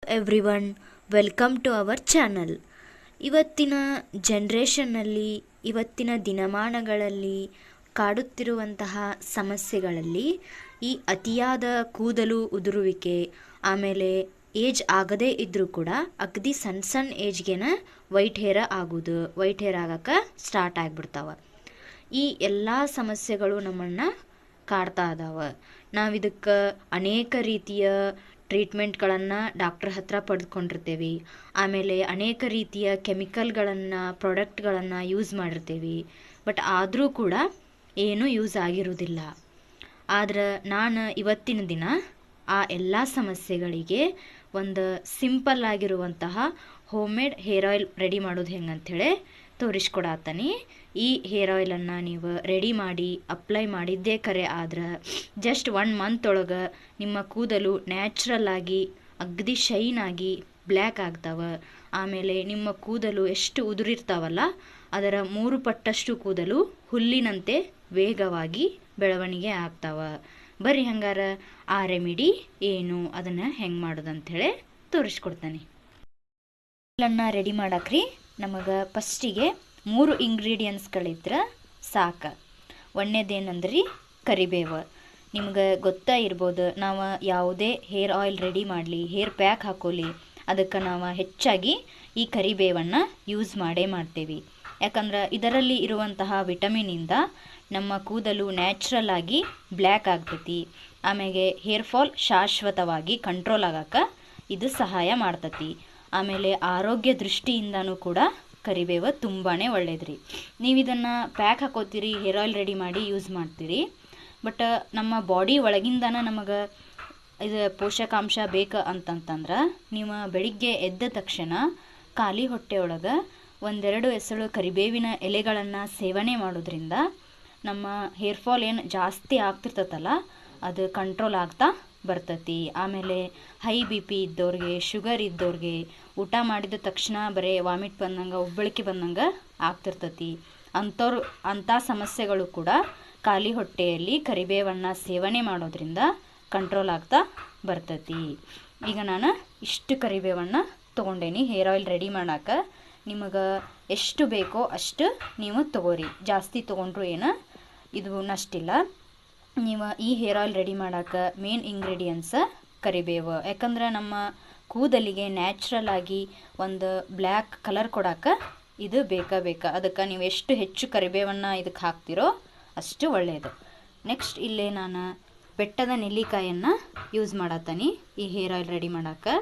Everyone, welcome to our channel. ಇವತ್ತಿನ ಜನ್ರೇಷನ್ನಲ್ಲಿ, ಇವತ್ತಿನ ದಿನಮಾನಗಳಲ್ಲಿ ಕಾಡುತ್ತಿರುವಂತಹ ಸಮಸ್ಯೆಗಳಲ್ಲಿ ಈ ಅತಿಯಾದ ಕೂದಲು ಉದುರುವಿಕೆ, ಆಮೇಲೆ ಏಜ್ ಆಗದೇ ಇದ್ದರೂ ಕೂಡ ಅಗದಿ ಸಣ್ಣ ಸಣ್ಣ ಏಜ್ಗೆನ ವೈಟ್ ಹೇರ್ ಆಗಕ್ಕೆ ಸ್ಟಾರ್ಟ್ ಆಗಿಬಿಡ್ತಾವ. ಈ ಎಲ್ಲ ಸಮಸ್ಯೆಗಳು ನಮ್ಮನ್ನು ಕಾಡ್ತಾ ಇದಾವೆ. ನಾವಿದಕ್ಕೆ ಅನೇಕ ರೀತಿಯ ಟ್ರೀಟ್ಮೆಂಟ್ಗಳನ್ನು ಡಾಕ್ಟ್ರ್ ಹತ್ರ ಪಡೆದುಕೊಂಡಿರ್ತೇವೆ. ಆಮೇಲೆ ಅನೇಕ ರೀತಿಯ ಕೆಮಿಕಲ್ಗಳನ್ನು, ಪ್ರಾಡಕ್ಟ್ಗಳನ್ನು ಯೂಸ್ ಮಾಡಿರ್ತೇವೆ. ಬಟ್ ಆದರೂ ಕೂಡ ಏನೂ ಯೂಸ್ ಆಗಿರೋದಿಲ್ಲ. ಆದ್ರೆ ನಾನು ಇವತ್ತಿನ ದಿನ ಆ ಎಲ್ಲ ಸಮಸ್ಯೆಗಳಿಗೆ ಒಂದು ಸಿಂಪಲ್ ಆಗಿರುವಂತಹ home made hair oil ready ಮಾಡೋದು ಹೆಂಗಂಥೇಳಿ ತೋರಿಸ್ಕೊಡತ್ತೀನಿ. ಈ ಹೇರ್ ಆಯಿಲನ್ನು ನೀವು ರೆಡಿ ಮಾಡಿ ಅಪ್ಲೈ ಮಾಡಿದ್ದೇ ಕರೆ ಆದ್ರೆ ಜಸ್ಟ್ 1 ಮಂತ್ ಒಳಗೆ ನಿಮ್ಮ ಕೂದಲು ನ್ಯಾಚುರಲ್ ಆಗಿ ಅಗದಿ ಶೈನ್ ಆಗಿ ಬ್ಲ್ಯಾಕ್ ಆಗ್ತಾವೆ. ಆಮೇಲೆ ನಿಮ್ಮ ಕೂದಲು ಎಷ್ಟು ಉದುರಿರ್ತಾವಲ್ಲ ಅದರ 3 ಪಟ್ಟಷ್ಟು ಕೂದಲು ಹುಲ್ಲಿನಂತೆ ವೇಗವಾಗಿ ಬೆಳವಣಿಗೆ ಆಗ್ತಾವೆ. ಬರ್ರಿ ಹಂಗಾರ ಆ ರೆಮಿಡಿ ಏನು, ಅದನ್ನು ಹೆಂಗೆ ಮಾಡೋದಂಥೇಳಿ ತೋರಿಸ್ಕೊಡ್ತಾನೆ. ಇದನ್ನು ರೆಡಿ ಮಾಡಕ್ರಿ ನಮಗೆ ಫಸ್ಟಿಗೆ 3 ಇಂಗ್ರೀಡಿಯೆಂಟ್ಸ್ಗಳಿದ್ರೆ ಸಾಕು. ಒಂದೇದೇನಂದ್ರಿ ಕರಿಬೇವು. ನಿಮ್ಗೆ ಗೊತ್ತಾ ಇರ್ಬೋದು, ನಾವು ಯಾವುದೇ ಹೇರ್ ಆಯಿಲ್ ರೆಡಿ ಮಾಡಲಿ, ಹೇರ್ ಪ್ಯಾಕ್ ಹಾಕೋಲಿ, ಅದಕ್ಕೆ ನಾವು ಹೆಚ್ಚಾಗಿ ಈ ಕರಿಬೇವನ್ನು ಯೂಸ್ ಮಾಡ್ತೇವೆ. ಯಾಕಂದ್ರೆ ಇದರಲ್ಲಿ ಇರುವಂತಹ ವಿಟಮಿನಿಂದ ನಮ್ಮ ಕೂದಲು ನ್ಯಾಚುರಲ್ ಆಗಿ ಬ್ಲ್ಯಾಕ್ ಆಗ್ತೈತಿ. ಆಮೇಲೆ ಹೇರ್ ಫಾಲ್ ಶಾಶ್ವತವಾಗಿ ಕಂಟ್ರೋಲ್ ಆಗಕ್ಕೆ ಇದು ಸಹಾಯ ಮಾಡ್ತತಿ. ಆಮೇಲೆ ಆರೋಗ್ಯ ದೃಷ್ಟಿಯಿಂದನೂ ಕೂಡ ಕರಿಬೇವು ತುಂಬಾ ಒಳ್ಳೇದ್ರಿ. ನೀವು ಇದನ್ನು ಪ್ಯಾಕ್ ಹಾಕೋತೀರಿ, ಹೇರ್ ಆಯಿಲ್ ರೆಡಿ ಮಾಡಿ ಯೂಸ್ ಮಾಡ್ತೀರಿ. ಬಟ್ ನಮ್ಮ ಬಾಡಿ ಒಳಗಿಂದನ ನಮಗೆ ಇದು ಪೋಷಕಾಂಶ ಬೇಕು ಅಂತಂತಂದ್ರೆ ನೀವು ಬೆಳಿಗ್ಗೆ ಎದ್ದ ತಕ್ಷಣ ಖಾಲಿ ಹೊಟ್ಟೆಯೊಳಗೆ 1-2 ಎಸಳು ಕರಿಬೇವಿನ ಎಲೆಗಳನ್ನು ಸೇವನೆ ಮಾಡೋದ್ರಿಂದ ನಮ್ಮ ಹೇರ್ ಫಾಲ್ ಏನು ಜಾಸ್ತಿ ಆಗ್ತಿರ್ತತಲ್ಲ ಅದು ಕಂಟ್ರೋಲ್ ಆಗ್ತಾ ಬರ್ತತಿ. ಆಮೇಲೆ ಹೈ BP ಇದ್ದವ್ರಿಗೆ, ಶುಗರ್ ಇದ್ದವ್ರಿಗೆ ಊಟ ಮಾಡಿದ ತಕ್ಷಣ ಬರೀ ವಾಮಿಟ್ ಬಂದಂಗೆ, ಉಬ್ಬಳಿಕೆ ಬಂದಂಗೆ ಆಗ್ತಿರ್ತತಿ. ಅಂಥ ಸಮಸ್ಯೆಗಳು ಕೂಡ ಖಾಲಿ ಹೊಟ್ಟೆಯಲ್ಲಿ ಕರಿಬೇವನ್ನು ಸೇವನೆ ಮಾಡೋದ್ರಿಂದ ಕಂಟ್ರೋಲ್ ಆಗ್ತಾ ಬರ್ತತಿ. ಈಗ ನಾನು ಇಷ್ಟು ಕರಿಬೇವನ್ನು ತೊಗೊಂಡೇನಿ ಹೇರ್ ಆಯಿಲ್ ರೆಡಿ ಮಾಡೋಕೆ. ನಿಮಗೆ ಎಷ್ಟು ಬೇಕೋ ಅಷ್ಟು ನೀವು ತೊಗೋರಿ, ಜಾಸ್ತಿ ತೊಗೊಂಡ್ರು ಏನು ಇದು ನಷ್ಟಿಲ್ಲ. ನೀವು ಈ ಹೇರ್ ಆಯಿಲ್ ರೆಡಿ ಮಾಡೋಕೆ ಮೇನ್ ಇಂಗ್ರೀಡಿಯೆಂಟ್ಸ್ ಕರಿಬೇವು. ಯಾಕಂದ್ರೆ ನಮ್ಮ ಕೂದಲಿಗೆ ನ್ಯಾಚುರಲ್ ಆಗಿ ಒಂದು ಬ್ಲ್ಯಾಕ್ ಕಲರ್ ಕೊಡೋಕೆ ಇದು ಬೇಕು. ಅದಕ್ಕೆ ನೀವು ಎಷ್ಟು ಹೆಚ್ಚು ಕರಿಬೇವನ್ನು ಇದಕ್ಕೆ ಹಾಕ್ತಿರೋ ಅಷ್ಟು ಒಳ್ಳೆಯದು. ನೆಕ್ಸ್ಟ್ ಇಲ್ಲೇ ನಾನು ಬೆಟ್ಟದ ನೆಲ್ಲಿಕಾಯನ್ನು ಯೂಸ್ ಮಾಡತ್ತೀನಿ ಈ ಹೇರ್ ಆಯಿಲ್ ರೆಡಿ ಮಾಡೋಕೆ.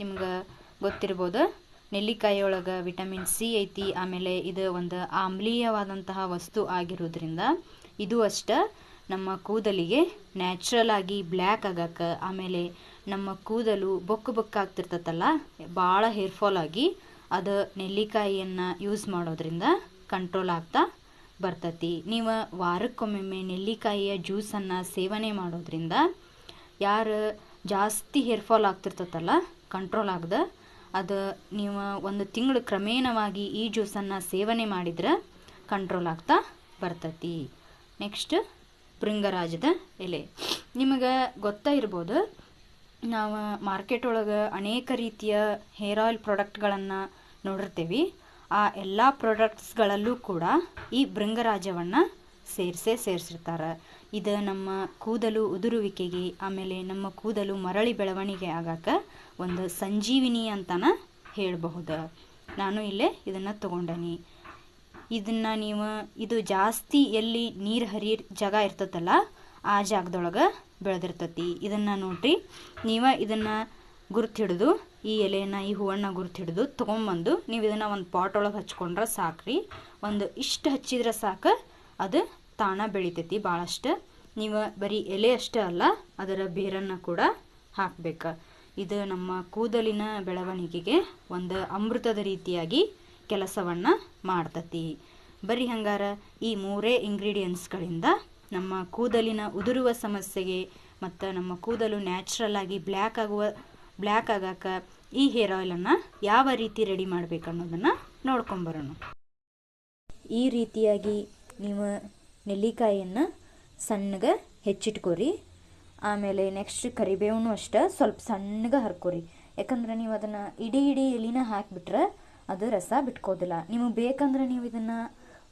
ನಿಮ್ಗೆ ಗೊತ್ತಿರ್ಬೋದು, ನೆಲ್ಲಿಕಾಯಿ ಒಳಗೆ ವಿಟಮಿನ್ C ಐತಿ. ಆಮೇಲೆ ಇದು ಒಂದು ಆಮ್ಲೀಯವಾದಂತಹ ವಸ್ತು ಆಗಿರೋದ್ರಿಂದ ಇದು ಅಷ್ಟೇ ನಮ್ಮ ಕೂದಲಿಗೆ ನ್ಯಾಚುರಲ್ ಆಗಿ ಬ್ಲ್ಯಾಕ್ ಆಗಕ್ಕೆ, ಆಮೇಲೆ ನಮ್ಮ ಕೂದಲು ಬೊಕ್ಕಾಗ್ತಿರ್ತತಲ್ಲ ಭಾಳ ಹೇರ್ ಫಾಲ್ ಆಗಿ, ಅದು ನೆಲ್ಲಿಕಾಯಿಯನ್ನು ಯೂಸ್ ಮಾಡೋದ್ರಿಂದ ಕಂಟ್ರೋಲ್ ಆಗ್ತಾ ಬರ್ತತಿ. ನೀವು ವಾರಕ್ಕೊಮ್ಮೆ ನೆಲ್ಲಿಕಾಯಿಯ ಜ್ಯೂಸನ್ನು ಸೇವನೆ ಮಾಡೋದ್ರಿಂದ ಯಾರು ಜಾಸ್ತಿ ಹೇರ್ ಫಾಲ್ ಆಗ್ತಿರ್ತತಲ್ಲ ಕಂಟ್ರೋಲ್ ಆಗದೆ, ಅದು ನೀವು 1 ತಿಂಗಳು ಕ್ರಮೇಣವಾಗಿ ಈ ಜ್ಯೂಸನ್ನು ಸೇವನೆ ಮಾಡಿದ್ರೆ ಕಂಟ್ರೋಲ್ ಆಗ್ತಾ ಬರ್ತತಿ. ನೆಕ್ಸ್ಟ್ ಭೃಂಗರಾಜದ ಎಲೆ. ನಿಮಗೆ ಗೊತ್ತಾ ಇರ್ಬೋದು, ನಾವು ಮಾರ್ಕೆಟ್ ಒಳಗೆ ಅನೇಕ ರೀತಿಯ ಹೇರ್ ಆಯಿಲ್ ಪ್ರಾಡಕ್ಟ್ಗಳನ್ನು ನೋಡಿರ್ತೀವಿ. ಆ ಎಲ್ಲ ಪ್ರಾಡಕ್ಟ್ಸ್ಗಳಲ್ಲೂ ಕೂಡ ಈ ಭೃಂಗರಾಜವನ್ನು ಸೇರಿಸಿರ್ತಾರೆ. ಇದು ನಮ್ಮ ಕೂದಲು ಉದುರುವಿಕೆಗೆ, ಆಮೇಲೆ ನಮ್ಮ ಕೂದಲು ಮರಳಿ ಬೆಳವಣಿಗೆ ಆಗಕ್ಕೆ ಒಂದು ಸಂಜೀವಿನಿ ಅಂತಲೇ ಹೇಳಬಹುದು. ನಾನು ಇಲ್ಲೇ ಇದನ್ನು ತೊಗೊಂಡೇನಿ. ಇದನ್ನು ನೀವು ಇದು ಜಾಸ್ತಿ ಎಲ್ಲಿ ನೀರು ಹರಿಯೋ ಜಾಗ ಇರ್ತತಲ್ಲ ಆ ಜಾಗದೊಳಗೆ ಬೆಳೆದಿರ್ತತಿ. ಇದನ್ನು ನೋಡ್ರಿ, ನೀವು ಇದನ್ನು ಗುರ್ತು ಹಿಡಿದು ಈ ಎಲೆಯನ್ನು, ಈ ಹೂವನ್ನು ಗುರ್ತು ಹಿಡಿದು ತೊಗೊಂಬಂದು ನೀವು ಇದನ್ನು ಒಂದು ಪಾಟ್ ಒಳಗೆ ಹಚ್ಕೊಂಡ್ರೆ ಸಾಕ್ರಿ. ಇಷ್ಟು ಹಚ್ಚಿದ್ರೆ ಸಾಕು, ಅದು ತಾಣ ಬೆಳಿತೈತಿ ಭಾಳಷ್ಟು. ನೀವು ಬರೀ ಎಲೆ ಅಷ್ಟೇ ಅಲ್ಲ, ಅದರ ಬೇರನ್ನು ಕೂಡ ಹಾಕಬೇಕು. ಇದು ನಮ್ಮ ಕೂದಲಿನ ಬೆಳವಣಿಗೆಗೆ ಒಂದು ಅಮೃತದ ರೀತಿಯಾಗಿ ಕೆಲಸವನ್ನು ಮಾಡ್ತತಿ. ಬರೀ ಹಂಗಾರ ಈ 3 ಇಂಗ್ರೀಡಿಯೆಂಟ್ಸ್ಗಳಿಂದ ನಮ್ಮ ಕೂದಲಿನ ಉದುರುವ ಸಮಸ್ಯೆಗೆ ಮತ್ತು ನಮ್ಮ ಕೂದಲು ನ್ಯಾಚುರಲ್ ಆಗಿ ಬ್ಲ್ಯಾಕ್ ಆಗಕ್ಕೆ ಈ ಹೇರ್ ಆಯಿಲನ್ನು ಯಾವ ರೀತಿ ರೆಡಿ ಮಾಡಬೇಕು ಅನ್ನೋದನ್ನು ನೋಡ್ಕೊಂಬರೋಣ. ಈ ರೀತಿಯಾಗಿ ನೀವು ನೆಲ್ಲಿಕಾಯಿಯನ್ನು ಸಣ್ಣಗೆ ಹೆಚ್ಚಿಟ್ಕೊರಿ. ಆಮೇಲೆ ನೆಕ್ಸ್ಟ್ ಕರಿಬೇವನು ಅಷ್ಟೇ ಸ್ವಲ್ಪ ಸಣ್ಣಗೆ ಹರ್ಕೊರಿ. ಯಾಕಂದ್ರೆ ನೀವು ಅದನ್ನು ಇಡೀ ಎಲೆನ ಹಾಕಿಬಿಟ್ರೆ ಅದು ರಸ ಬಿಟ್ಕೋದಿಲ್ಲ. ನಿಮಗೆ ಬೇಕಂದ್ರೆ ನೀವು ಇದನ್ನು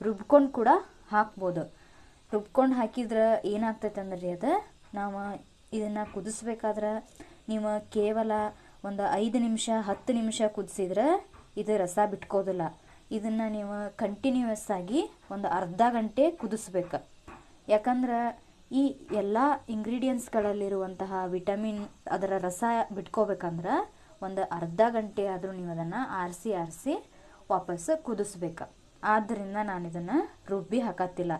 ರುಬ್ಕೊಂಡು ಕೂಡ ಹಾಕ್ಬೋದು. ರುಬ್ಕೊಂಡು ಹಾಕಿದ್ರೆ ಏನಾಗ್ತೈತೆ ಅಂದ್ರೆ ಅದು ನಾವು ಇದನ್ನು ಕುದಿಸ್ಬೇಕಾದ್ರೆ ನೀವು ಕೇವಲ ಒಂದು 5 ನಿಮಿಷ 10 ನಿಮಿಷ ಕುದಿಸಿದ್ರೆ ಇದು ರಸ ಬಿಟ್ಕೋದಿಲ್ಲ. ಇದನ್ನು ನೀವು ಕಂಟಿನ್ಯೂಯಸ್ ಆಗಿ ಒಂದು ಅರ್ಧ ಗಂಟೆ ಕುದಿಸ್ಬೇಕು. ಯಾಕಂದ್ರೆ ಈ ಎಲ್ಲ ಇಂಗ್ರೀಡಿಯೆಂಟ್ಸ್ಗಳಲ್ಲಿರುವಂತಹ ವಿಟಮಿನ್ ಅದರ ರಸ ಬಿಟ್ಕೋಬೇಕಂದ್ರೆ ಒಂದು ಅರ್ಧ ಗಂಟೆ ಆದರೂ ನೀವು ಅದನ್ನು ಆರಿಸಿ ವಾಪಸ್ಸು ಕುದಿಸ್ಬೇಕು. ಆದ್ದರಿಂದ ನಾನು ಇದನ್ನು ರುಬ್ಬಿ ಹಾಕತ್ತಿಲ್ಲ.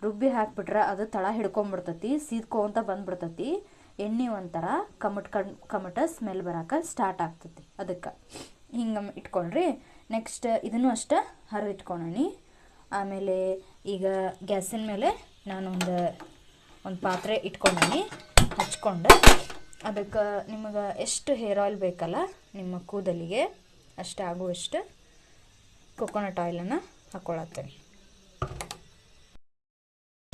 ರುಬ್ಬಿ ಹಾಕಿಬಿಟ್ರೆ ಅದು ತಳ ಹಿಡ್ಕೊಂಬಿಡ್ತತಿ, ಸೀದ್ಕೊಂತ ಬಂದ್ಬಿಡ್ತತಿ. ಎಣ್ಣೆ ಒಂಥರ ಕಮಟ ಸ್ಮೆಲ್ ಬರೋಕೆ ಸ್ಟಾರ್ಟ್ ಆಗ್ತತಿ. ಅದಕ್ಕೆ ಹಿಂಗೆ ಇಟ್ಕೊಂಡ್ರಿ. ನೆಕ್ಸ್ಟ್ ಇದನ್ನು ಅಷ್ಟೇ ಹರಿದಿಟ್ಕೊಳ್ಳೋಣ. ಆಮೇಲೆ ಈಗ ಗ್ಯಾಸಿನ ಮೇಲೆ ನಾನು ಒಂದು ಪಾತ್ರೆ ಇಟ್ಕೊಂಡೀನಿ. ಹಚ್ಕೊಂಡು ಅದಕ್ಕೆ ನಿಮಗೆ ಎಷ್ಟು ಹೇರ್ ಆಯಿಲ್ ಬೇಕಲ್ಲ ನಿಮ್ಮ ಕೂದಲಿಗೆ ಅಷ್ಟು ಆಗುವಷ್ಟು ಕೊಕೊನಟ್ ಆಯಿಲನ್ನು ಹಾಕ್ಕೊಳತ್ತೇನೆ.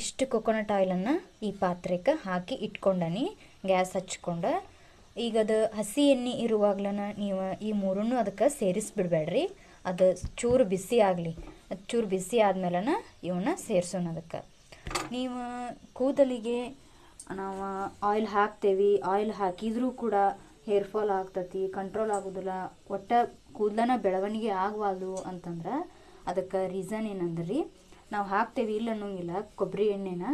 ಇಷ್ಟು ಕೊಕೊನಟ್ ಆಯಿಲನ್ನು ಈ ಪಾತ್ರೆಗೆ ಹಾಕಿ ಇಟ್ಕೊಂಡನಿ. ಗ್ಯಾಸ್ ಹಚ್ಕೊಂಡು ಈಗ ಅದು ಹಸಿ ಎಣ್ಣೆ ಇರುವಾಗ್ಲೂ ನೀವು ಈ ಮೂರನ್ನು ಅದಕ್ಕೆ ಸೇರಿಸ್ಬಿಡ್ಬೇಡ್ರಿ. ಅದು ಚೂರು ಬಿಸಿ ಆಗಲಿ. ಅದು ಚೂರು ಬಿಸಿ ಆದ್ಮೇಲೆ ಇವನ್ನ ಸೇರಿಸೋಣ. ಅದಕ್ಕೆ ನೀವು ಕೂದಲಿಗೆ ನಾವು ಆಯಿಲ್ ಹಾಕ್ತೇವೆ, ಆಯಿಲ್ ಹಾಕಿದರೂ ಕೂಡ ಹೇರ್ ಫಾಲ್ ಆಗ್ತತಿ, ಕಂಟ್ರೋಲ್ ಆಗೋದಿಲ್ಲ, ಒಟ್ಟು ಕೂದಲನ ಬೆಳವಣಿಗೆ ಆಗವಾದು ಅಂತಂದ್ರೆ ಅದಕ್ಕೆ ರೀಸನ್ ಏನಂದ್ರಿ, ನಾವು ಹಾಕ್ತೇವೆ ಇಲ್ಲ ಅನ್ನೋಂಗಿಲ್ಲ ಕೊಬ್ಬರಿ ಎಣ್ಣೆನ,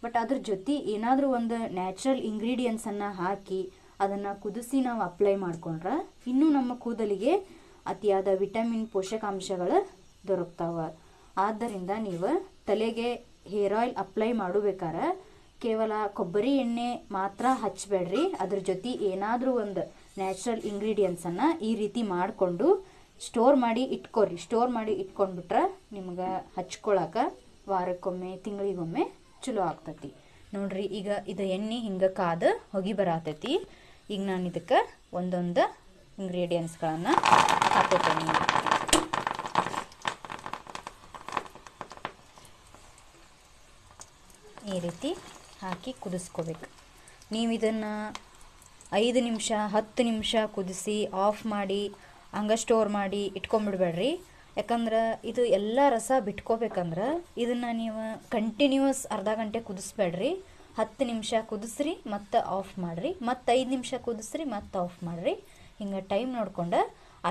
ಬಟ್ ಅದ್ರ ಜೊತೆ ಏನಾದರೂ ಒಂದು ನ್ಯಾಚುರಲ್ ಇಂಗ್ರೀಡಿಯೆಂಟ್ಸನ್ನು ಹಾಕಿ ಅದನ್ನು ಕುದಿಸಿ ನಾವು ಅಪ್ಲೈ ಮಾಡ್ಕೊಂಡ್ರೆ ಇನ್ನೂ ನಮ್ಮ ಕೂದಲಿಗೆ ಅತಿಯಾದ ವಿಟಮಿನ್ ಪೋಷಕಾಂಶಗಳು ದೊರಕ್ತಾವೆ. ಆದ್ದರಿಂದ ನೀವು ತಲೆಗೆ ಹೇರ್ ಆಯಿಲ್ ಅಪ್ಲೈ ಮಾಡಬೇಕಾದ್ರೆ ಕೇವಲ ಕೊಬ್ಬರಿ ಎಣ್ಣೆ ಮಾತ್ರ ಹಚ್ಚಬೇಡ್ರಿ. ಅದ್ರ ಜೊತೆ ಏನಾದರೂ ಒಂದು ನ್ಯಾಚುರಲ್ ಇಂಗ್ರೀಡಿಯೆಂಟ್ಸನ್ನು ಈ ರೀತಿ ಮಾಡಿಕೊಂಡು ಸ್ಟೋರ್ ಮಾಡಿ ಇಟ್ಕೊರಿ. ಸ್ಟೋರ್ ಮಾಡಿ ಇಟ್ಕೊಂಡ್ಬಿಟ್ರೆ ನಿಮ್ಗೆ ಹಚ್ಕೊಳಕ್ಕೆ ವಾರಕ್ಕೊಮ್ಮೆ ತಿಂಗಳಿಗೊಮ್ಮೆ ಚಲೋ ಆಗ್ತತಿ. ನೋಡ್ರಿ ಈಗ ಇದು ಎಣ್ಣೆ ಹಿಂಗೆ ಕಾದು ಹೊಗೆ ಬರತೈತಿ. ಈಗ ನಾನು ಇದಕ್ಕೆ ಒಂದೊಂದು ಇಂಗ್ರೀಡಿಯೆಂಟ್ಸ್ಗಳನ್ನು ಹಾಕೋತೀನಿ. ಈ ರೀತಿ ಹಾಕಿ ಕುದಿಸ್ಕೋಬೇಕು. ನೀವು ಇದನ್ನು 5 ನಿಮಿಷ 10 ನಿಮಿಷ ಕುದಿಸಿ ಆಫ್ ಮಾಡಿ ಹಂಗೆ ಸ್ಟೋರ್ ಮಾಡಿ ಇಟ್ಕೊಂಬಿಡ್ಬೇಡ್ರಿ. ಯಾಕಂದ್ರೆ ಇದು ಎಲ್ಲ ರಸ ಬಿಟ್ಕೋಬೇಕಂದ್ರೆ ಇದನ್ನು ನೀವು ಕಂಟಿನ್ಯೂಸ್ ಅರ್ಧ ಗಂಟೆ ಕುದಿಸ್ಬೇಡ್ರಿ. 10 ನಿಮಿಷ ಕುದಿಸ್ರಿ ಮತ್ತು ಆಫ್ ಮಾಡಿರಿ, ಮತ್ತು 5 ನಿಮಿಷ ಕುದಿಸ್ರಿ ಮತ್ತು ಆಫ್ ಮಾಡಿರಿ. ಹಿಂಗೆ ಟೈಮ್ ನೋಡ್ಕೊಂಡು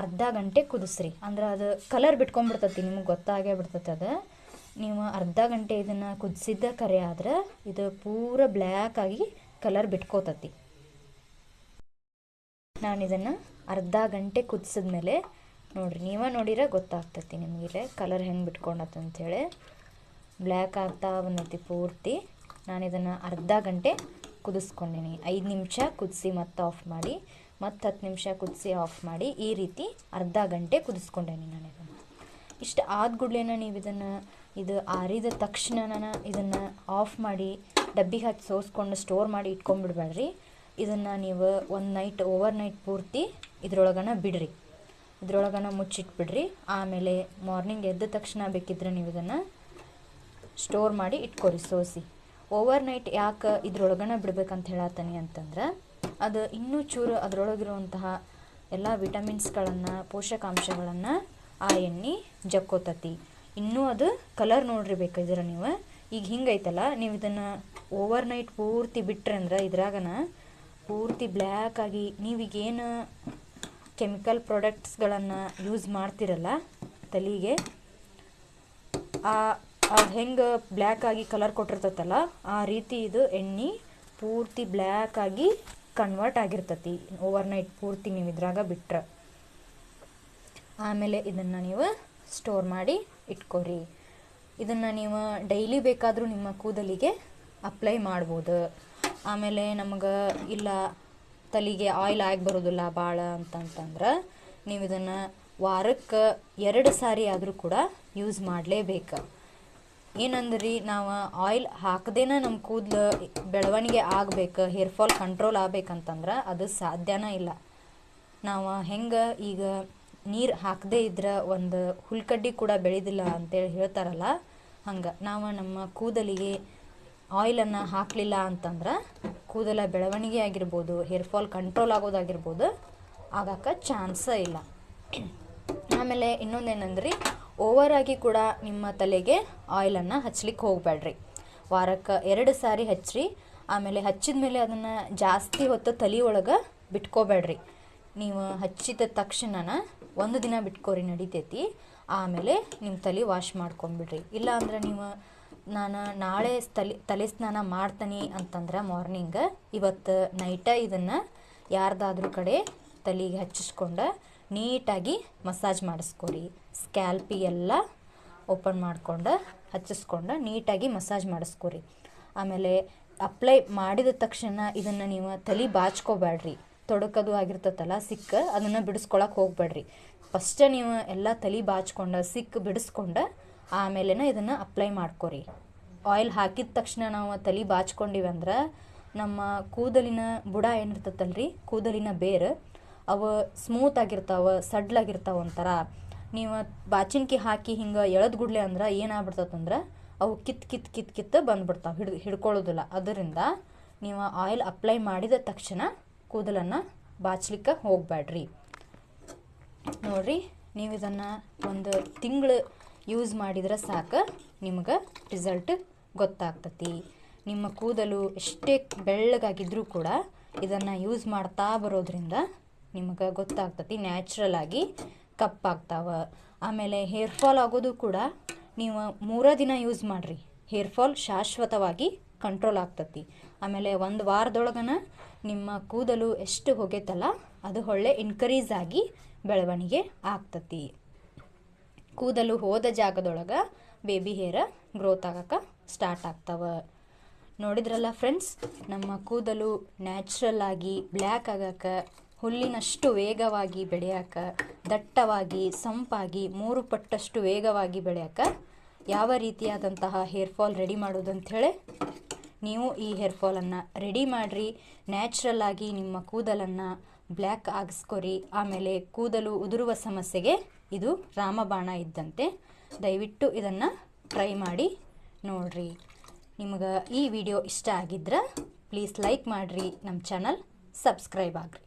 ಅರ್ಧ ಗಂಟೆ ಕುದಿಸ್ರಿ. ಅಂದ್ರೆ ಅದು ಕಲರ್ ಬಿಟ್ಕೊಂಡ್ಬಿಡ್ತತಿ, ನಿಮಗೆ ಗೊತ್ತಾಗೇ ಬಿಡ್ತತಿ. ಅದು ನೀವು ಅರ್ಧ ಗಂಟೆ ಇದನ್ನು ಕುದಿಸಿದ್ದ ಕರೆ ಆದ್ರೆ ಇದು ಪೂರ ಬ್ಲ್ಯಾಕ್ ಆಗಿ ಕಲರ್ ಬಿಟ್ಕೋತತಿ. ನಾನು ಇದನ್ನು ಅರ್ಧ ಗಂಟೆ ಕುದಿಸಿದ್ಮೇಲೆ ನೋಡಿರಿ, ನೀವೇ ನೋಡಿರ ಗೊತ್ತಾಗ್ತತಿ ನಿಮಗಿಲ್ಲೇ ಕಲರ್ ಹೆಂಗೆ ಬಿಟ್ಕೊಂಡತ್ತ ಅಂಥೇಳಿ. ಬ್ಲ್ಯಾಕ್ ಆಗ್ತಾ ಬಂದೈತಿ ಪೂರ್ತಿ. ನಾನು ಇದನ್ನು ಅರ್ಧ ಗಂಟೆ ಕುದಿಸ್ಕೊಂಡೀನಿ. 5 ನಿಮಿಷ ಕುದಿಸಿ ಮತ್ತು ಆಫ್ ಮಾಡಿ, ಮತ್ತು 10 ನಿಮಿಷ ಕುದಿಸಿ ಆಫ್ ಮಾಡಿ, ಈ ರೀತಿ ಅರ್ಧ ಗಂಟೆ ಕುದಿಸ್ಕೊಂಡೇನಿ ನಾನು ಇದನ್ನು. ಇಷ್ಟು ಆದ ಕೂಡಲೇ ನೀವು ಇದು ಆರಿದ ತಕ್ಷಣ ಇದನ್ನು ಆಫ್ ಮಾಡಿ ಡಬ್ಬಿಗೆ ಹಾಕಿ ಸೋಸ್ಕೊಂಡು ಸ್ಟೋರ್ ಮಾಡಿ ಇಟ್ಕೊಂಡ್ಬಿಡ್ಬೇಡ್ರಿ. ಇದನ್ನು ನೀವು ಓವರ್ ನೈಟ್ ಪೂರ್ತಿ ಇದ್ರೊಳಗನ ಬಿಡ್ರಿ. ಇದ್ರೊಳಗನ ಮುಚ್ಚಿಟ್ಬಿಡ್ರಿ. ಆಮೇಲೆ ಮಾರ್ನಿಂಗ್ ಎದ್ದ ತಕ್ಷಣ ಬೇಕಿದ್ರೆ ನೀವು ಇದನ್ನು ಸ್ಟೋರ್ ಮಾಡಿ ಇಟ್ಕೊರಿ ಸೋಸಿ. ಓವರ್ ನೈಟ್ ಯಾಕೆ ಇದ್ರೊಳಗನ ಬಿಡ್ಬೇಕಂತ ಹೇಳತ್ತೀನಿ ಅಂತಂದ್ರೆ ಅದು ಇನ್ನೂ ಚೂರು ಅದರೊಳಗಿರುವಂತಹ ಎಲ್ಲ ವಿಟಮಿನ್ಸ್ಗಳನ್ನು ಪೋಷಕಾಂಶಗಳನ್ನು ಆ ಎಣ್ಣೆ ಜಕ್ಕೋತತಿ. ಇನ್ನೂ ಅದು ಕಲರ್ ನೋಡ್ರಿ ಬೇಕಾದ್ರೆ ನೀವು ಈಗ ಹಿಂಗೈತಲ್ಲ, ನೀವು ಇದನ್ನು ಓವರ್ ನೈಟ್ ಪೂರ್ತಿ ಬಿಟ್ರೆ ಅಂದ್ರೆ ಇದ್ರಾಗನ ಪೂರ್ತಿ ಬ್ಲ್ಯಾಕ್ ಆಗಿ ನೀವೀಗೇನು ಕೆಮಿಕಲ್ ಪ್ರಾಡಕ್ಟ್ಸ್ಗಳನ್ನು ಯೂಸ್ ಮಾಡ್ತಿರಲ್ಲ ತಲೆಗೆ, ಅದು ಹೆಂಗೆ ಬ್ಲ್ಯಾಕ್ ಆಗಿ ಕಲರ್ ಕೊಟ್ಟಿರ್ತೈತಲ್ಲ ಆ ರೀತಿ ಇದು ಎಣ್ಣೆ ಪೂರ್ತಿ ಬ್ಲ್ಯಾಕ್ ಆಗಿ ಕನ್ವರ್ಟ್ ಆಗಿರ್ತತಿ ಓವರ್ ನೈಟ್ ಪೂರ್ತಿ ನೀವು ಇದ್ರಾಗ ಬಿಟ್ರೆ. ಆಮೇಲೆ ಇದನ್ನು ನೀವು ಸ್ಟೋರ್ ಮಾಡಿ ಇಟ್ಕೊರಿ. ಇದನ್ನು ನೀವು ಡೈಲಿ ಬೇಕಾದರೂ ನಿಮ್ಮ ಕೂದಲಿಗೆ ಅಪ್ಲೈ ಮಾಡ್ಬೋದು. ಆಮೇಲೆ ನಮಗೆ ಇಲ್ಲ ತಲೆಗೆ ಆಯಿಲ್ ಆಗಿ ಬರೋದಿಲ್ಲ ಭಾಳ ಅಂತಂತಂದ್ರೆ ನೀವು ಇದನ್ನು ವಾರಕ್ಕೆ 2 ಸಾರಿ ಆದರೂ ಕೂಡ ಯೂಸ್ ಮಾಡಲೇಬೇಕು. ಏನಂದ್ರಿ, ನಾವು ಆಯಿಲ್ ಹಾಕದೇನ ನಮ್ಮ ಕೂದಲು ಬೆಳವಣಿಗೆ ಆಗಬೇಕು, ಹೇರ್ ಫಾಲ್ ಕಂಟ್ರೋಲ್ ಆಗ್ಬೇಕಂತಂದ್ರೆ ಅದು ಸಾಧ್ಯನೇ ಇಲ್ಲ. ನಾವು ಹೆಂಗೆ ಈಗ ನೀರು ಹಾಕದೇ ಇದ್ರೆ ಒಂದು ಹುಲ್ಕಡ್ಡಿ ಕೂಡ ಬೆಳೆದಿಲ್ಲ ಅಂತೇಳಿ ಹೇಳ್ತಾರಲ್ಲ, ಹಂಗೆ ನಾವು ನಮ್ಮ ಕೂದಲಿಗೆ ಆಯಿಲನ್ನು ಹಾಕಲಿಲ್ಲ ಅಂತಂದ್ರೆ ಕೂದಲ ಬೆಳವಣಿಗೆ ಆಗಿರ್ಬೋದು, ಹೇರ್ ಫಾಲ್ ಕಂಟ್ರೋಲ್ ಆಗೋದಾಗಿರ್ಬೋದು ಆಗಕ್ಕೆ ಚಾನ್ಸ ಇಲ್ಲ. ಆಮೇಲೆ ಇನ್ನೊಂದೇನಂದ್ರೆ ಓವರಾಗಿ ಕೂಡ ನಿಮ್ಮ ತಲೆಗೆ ಆಯಿಲನ್ನು ಹಚ್ಲಿಕ್ಕೆ ಹೋಗಬೇಡ್ರಿ. ವಾರಕ್ಕೆ 2 ಸಾರಿ ಹಚ್ಚಿರಿ. ಆಮೇಲೆ ಹಚ್ಚಿದ ಮೇಲೆ ಅದನ್ನು ಜಾಸ್ತಿ ಹೊತ್ತು ತಲೆ ಒಳಗೆ ಬಿಟ್ಕೋಬೇಡ್ರಿ. ನೀವು ಹಚ್ಚಿದ ತಕ್ಷಣ 1 ದಿನ ಬಿಟ್ಕೋರಿ ನಡಿತೈತಿ. ಆಮೇಲೆ ನಿಮ್ಮ ತಲೆ ವಾಶ್ ಮಾಡ್ಕೊಂಬಿಡ್ರಿ. ಇಲ್ಲ ಅಂದ್ರೆ ನೀವು ನಾನು ನಾಳೆ ತಲೆ ಸ್ನಾನ ಮಾಡ್ತೀನಿ ಅಂತಂದ್ರೆ ಮಾರ್ನಿಂಗ್, ಇವತ್ತು ನೈಟ ಇದನ್ನು ಯಾರ್ದಾದ್ರೂ ಕಡೆ ತಲೆಗೆ ಹಚ್ಚಿಸ್ಕೊಂಡು ನೀಟಾಗಿ ಮಸಾಜ್ ಮಾಡಿಸ್ಕೊರಿ. ಸ್ಕ್ಯಾಲ್ಪಿ ಎಲ್ಲ ಓಪನ್ ಮಾಡ್ಕೊಂಡು ಹಚ್ಚಿಸ್ಕೊಂಡು ನೀಟಾಗಿ ಮಸಾಜ್ ಮಾಡಿಸ್ಕೊರಿ. ಆಮೇಲೆ ಅಪ್ಲೈ ಮಾಡಿದ ತಕ್ಷಣ ಇದನ್ನು ನೀವು ತಲೆ ಬಾಚ್ಕೋಬೇಡ್ರಿ. ತೊಡಕೋದು ಆಗಿರ್ತೈತಲ್ಲ ಸಿಕ್ಕ, ಅದನ್ನು ಬಿಡಿಸ್ಕೊಳಕ್ಕೆ ಹೋಗ್ಬೇಡ್ರಿ. ಫಸ್ಟೇ ನೀವು ಎಲ್ಲ ತಲೆ ಬಾಚ್ಕೊಂಡು ಸಿಕ್ಕ ಬಿಡಿಸ್ಕೊಂಡು ಆಮೇಲೆ ಇದನ್ನು ಅಪ್ಲೈ ಮಾಡ್ಕೊರಿ. ಆಯಿಲ್ ಹಾಕಿದ ತಕ್ಷಣ ನಾವು ತಲೆ ಬಾಚ್ಕೊಂಡಿವಿ ಅಂದ್ರೆ ನಮ್ಮ ಕೂದಲಿನ ಬುಡ ಏನಿರ್ತೈತಲ್ರಿ, ಕೂದಲಿನ ಬೇರು, ಅವು ಸ್ಮೂತ್ ಆಗಿರ್ತಾವೆ, ಸಡ್ಲಾಗಿರ್ತಾವೆ. ಒಂಥರ ನೀವು ಬಾಚಿನ್ಕಿ ಹಾಕಿ ಹಿಂಗೆ ಎಳೆದು ಗುಡ್ಲೆ ಅಂದ್ರೆ ಏನಾಗ್ಬಿಡ್ತೈತಂದ್ರೆ ಅವು ಕಿತ್ತು ಬಂದ್ಬಿಡ್ತಾವೆ, ಹಿಡ್ಕೊಳ್ಳೋದಿಲ್ಲ. ಅದರಿಂದ ನೀವು ಆಯಿಲ್ ಅಪ್ಲೈ ಮಾಡಿದ ತಕ್ಷಣ ಕೂದಲನ್ನು ಬಾಚ್ಲಿಕ್ಕೆ ಹೋಗಬೇಡ್ರಿ. ನೋಡಿರಿ, ನೀವು ಇದನ್ನು 1 ತಿಂಗಳು ಯೂಸ್ ಮಾಡಿದ್ರೆ ಸಾಕು, ನಿಮಗೆ ರಿಸಲ್ಟ್ ಗೊತ್ತಾಗ್ತತಿ. ನಿಮ್ಮ ಕೂದಲು ಎಷ್ಟೇ ಬೆಳ್ಳಗಾಗಿದ್ರೂ ಕೂಡ ಇದನ್ನು ಯೂಸ್ ಮಾಡ್ತಾ ಬರೋದ್ರಿಂದ ನಿಮಗೆ ಗೊತ್ತಾಗ್ತತಿ, ನ್ಯಾಚುರಲ್ ಆಗಿ ಕಪ್ಪಾಗ್ತಾವೆ. ಆಮೇಲೆ ಹೇರ್ ಫಾಲ್ ಆಗೋದು ಕೂಡ ನೀವು 3 ದಿನ ಯೂಸ್ ಮಾಡಿರಿ, ಹೇರ್ ಫಾಲ್ ಶಾಶ್ವತವಾಗಿ ಕಂಟ್ರೋಲ್ ಆಗ್ತತಿ. ಆಮೇಲೆ 1 ವಾರದೊಳಗನ ನಿಮ್ಮ ಕೂದಲು ಎಷ್ಟು ಹೋಗೈತಲ್ಲ ಅದು ಒಳ್ಳೆ ಇನ್ಕ್ರೀಸ್ ಆಗಿ ಬೆಳವಣಿಗೆ ಆಗ್ತತಿ. ಕೂದಲು ಹೋದ ಜಾಗದೊಳಗೆ ಬೇಬಿ ಹೇರ್ ಗ್ರೋತ್ ಆಗಕ್ಕೆ ಸ್ಟಾರ್ಟ್ ಆಗ್ತಾವೆ. ನೋಡಿದ್ರಲ್ಲ ಫ್ರೆಂಡ್ಸ್, ನಮ್ಮ ಕೂದಲು ನ್ಯಾಚುರಲ್ ಆಗಿ ಬ್ಲ್ಯಾಕ್ ಆಗಕ್ಕೆ, ಹುಲ್ಲಿನಷ್ಟು ವೇಗವಾಗಿ ಬೆಳೆಯೋಕೆ, ದಟ್ಟವಾಗಿ ಸಂಪಾಗಿ 3 ಪಟ್ಟಷ್ಟು ವೇಗವಾಗಿ ಬೆಳೆಯೋಕೆ ಯಾವ ರೀತಿಯಾದಂತಹ ಹೇರ್ ಫಾಲ್ ರೆಡಿ ಮಾಡೋದಂಥೇಳಿ ನೀವು ಈ ಹೇರ್ ಫಾಲನ್ನು ರೆಡಿ ಮಾಡಿರಿ. ನ್ಯಾಚುರಲ್ ಆಗಿ ನಿಮ್ಮ ಕೂದಲನ್ನು ಬ್ಲ್ಯಾಕ್ ಆಗಿಸ್ಕೊರಿ. ಆಮೇಲೆ ಕೂದಲು ಉದುರುವ ಸಮಸ್ಯೆಗೆ ಇದು ರಾಮಬಾಣ ಇದ್ದಂತೆ. ದಯವಿಟ್ಟು ಇದನ್ನು ಟ್ರೈ ಮಾಡಿ ನೋಡಿರಿ. ನಿಮಗೆ ಈ ವಿಡಿಯೋ ಇಷ್ಟ ಆಗಿದ್ರೆ ಪ್ಲೀಸ್ ಲೈಕ್ ಮಾಡಿರಿ, ನಮ್ಮ ಚಾನಲ್ ಸಬ್ಸ್ಕ್ರೈಬ್ ಆಗಿರಿ.